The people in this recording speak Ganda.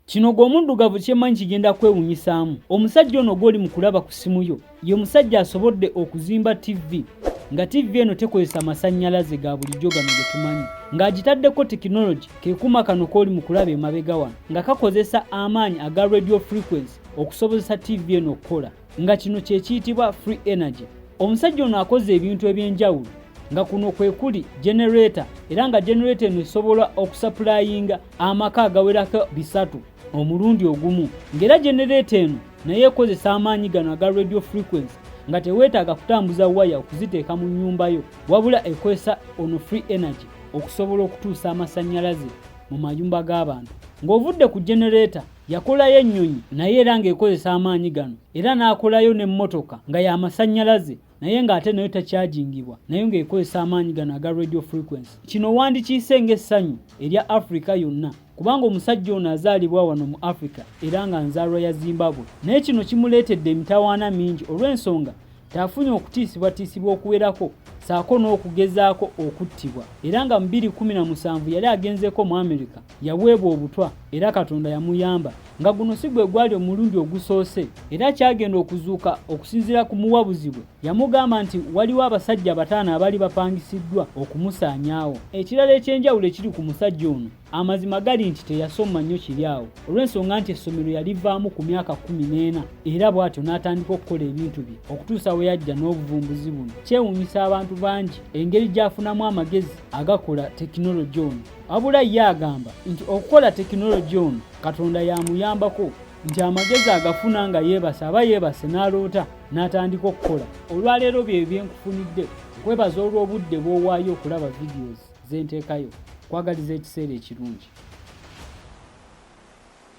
Kino gw'omuddugavu kyemmanyi kigenda kwewunyisaamu. Omusajja ono gw'oli mu kulaba ku ssimu yo ye musajja asobodde okuzimba TV, nga TV eno tekozesa masannyalaze ga bulijjo gano ge tumanyi, ng'agitaddeko tekinologi ke kuma kano k'oli mu kulaba emabega wano, nga kakozesa amaanyi aga radio frequency okusobozesa TV eno okukola, nga kino kye kiyitibwa free energy. Omusajja ono akoze ebintu eby'enjawulo, nga kuno kwe kuli generator, era nga generator eno esobola okusappulayinga amaka agawerako 3 omulundi ogumu, ng'era generator eno naye ekozesa amaanyi gano aga radio frequency, nga teweetaaga kutambuza waya okuziteeka mu nnyumba yo, wabula ekozesa ono free energy okusobola okutuusa amasannyalaze mu mayumba g'abantu. Ng'ovudde ku generator yakolayo ennyonyi naye era ng'ekozesa amaanyi gano, era n'akolayo n'emmotoka nga y'amasannyalaze naye ng'ate nayo takyagingibwa, naye ng'ekozesa amaanyi gano aga radio frequency. Kino wandikiise ng'essanyu erya Africa yonna, kubanga omusajja ono azaalibwa wano mu Africa era nga nzaalwa ya Zimbabwe, naye kino kimuleetedde emitawaana mingi olw'ensonga taafunye okutiisibwatiisibwa okuwerako saako n'okugezaako okuttibwa, era nga mu 2017 yali agenzeeko mu America yaweebwa obutwa era Katonda yamuyamba, nga guno si gwe gwali omulundi ogusoose, era kyagenda okuzuuka okusinziira ku muwabuzi bwe yamugamba nti waliwo abasajja 5 abali bapangisiddwa okumusaanyaawo. Ekirala ekyenjawulo ekiri ku musajja ono, amazima gali nti teyasoma nnyo kiri awo, olw'ensonga nti essomero yalivaamu ku myaka 14 era bw'atyo n'atandika okukola ebintu bye okutuusa we yajja n'obuvumbuzi buno. Kyewuunyisa abantu bangi engeri gy'afunamu amagezi agakola tekinologi ono, wabula ye agamba nti okukola tekinologi ono Katonda yamuyambako, nti amagezi agafuna nga yeebasa aba yeebase n'aloota n'atandika okukola. Olwaleero bye byenkufunidde, nkwebaza olw'obudde bw'owaayo okulaba videos zenteekayo. Kwagaliza ekiseera ekirungi.